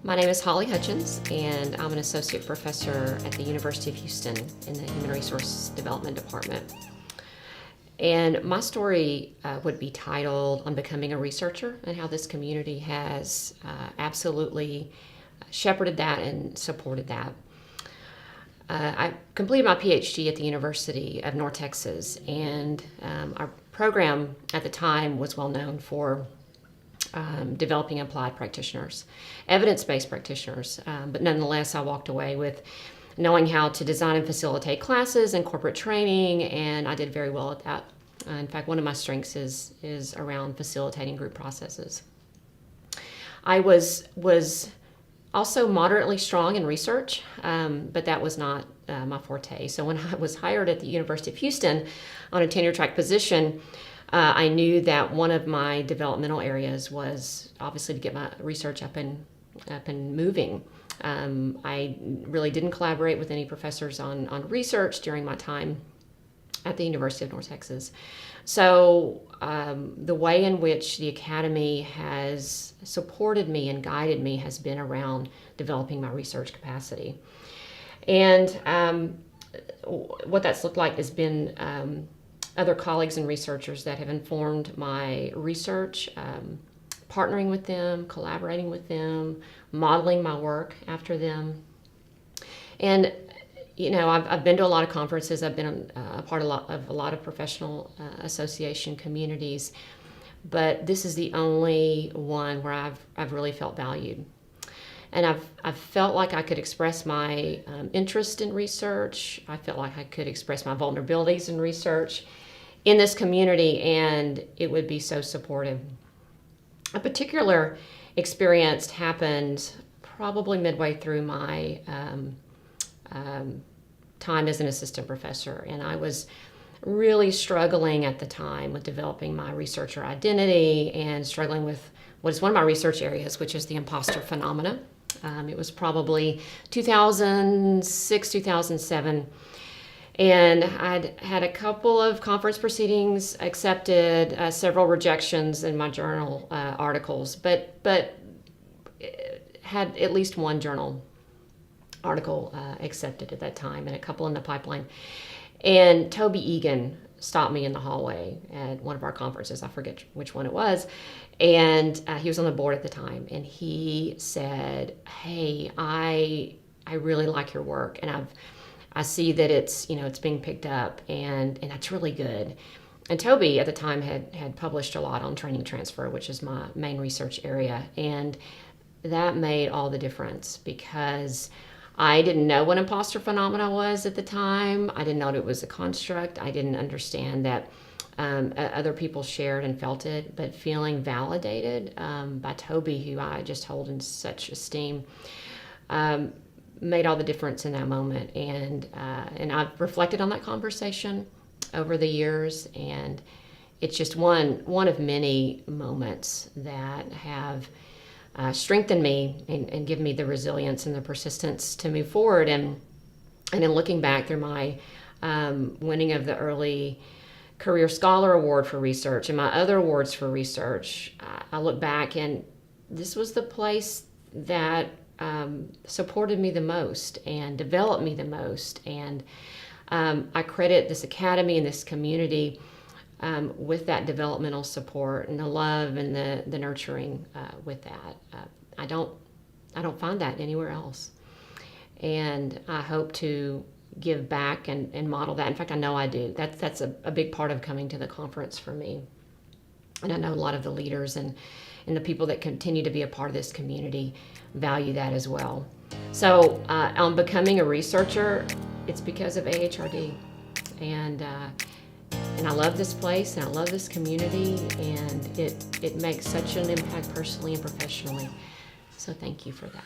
My name is Holly Hutchins, and I'm an associate professor at the University of Houston in the Human Resource Development Department. And my story would be titled On Becoming a Researcher, and how this community has absolutely shepherded that and supported that. I completed my PhD at the University of North Texas, and our program at the time was well known for developing applied practitioners, evidence-based practitioners. But nonetheless, I walked away with knowing how to design and facilitate classes and corporate training, and I did very well at that. In fact, one of my strengths is around facilitating group processes. I was also moderately strong in research, but that was not my forte. So when I was hired at the University of Houston on a tenure track position, I knew that one of my developmental areas was obviously to get my research up and moving. I really didn't collaborate with any professors on research during my time at the University of North Texas. So the way in which the Academy has supported me and guided me has been around developing my research capacity. And what that's looked like has been other colleagues and researchers that have informed my research, partnering with them, collaborating with them, modeling my work after them. And you know, I've been to a lot of conferences. I've been a part of a lot of professional association communities, but this is the only one where I've really felt valued. And I've felt like I could express my interest in research. I felt like I could express my vulnerabilities in research in this community, and it would be so supportive. A particular experience happened probably midway through my time as an assistant professor, and I was really struggling at the time with developing my researcher identity and struggling with what is one of my research areas, which is the imposter phenomena. It was probably 2006, 2007, and I'd had a couple of conference proceedings accepted, several rejections in my journal articles, but had at least one journal article accepted at that time and a couple in the pipeline. And Toby Egan stopped me in the hallway at one of our conferences. I forget which one it was. And he was on the board at the time. And he said, "Hey, I really like your work. And I see that it's being picked up, and that's really good." And Toby at the time had published a lot on training transfer, which is my main research area. And that made all the difference, because I didn't know what imposter phenomena was at the time. I didn't know it was a construct. I didn't understand that other people shared and felt it, but feeling validated by Toby, who I just hold in such esteem, made all the difference in that moment. And I've reflected on that conversation over the years, and it's just one of many moments that have strengthened me and given me the resilience and the persistence to move forward. And in looking back through my winning of the early Career Scholar Award for research and my other awards for research, I look back, and this was the place that supported me the most and developed me the most. And I credit this academy and this community with that developmental support and the love and the nurturing with that. I don't find that anywhere else. And I hope to give back and model that. In fact, I know I do. That's a big part of coming to the conference for me. And I know a lot of the leaders and the people that continue to be a part of this community value that as well. So on becoming a researcher, it's because of AHRD. And I love this place, and I love this community, and it makes such an impact personally and professionally. So thank you for that.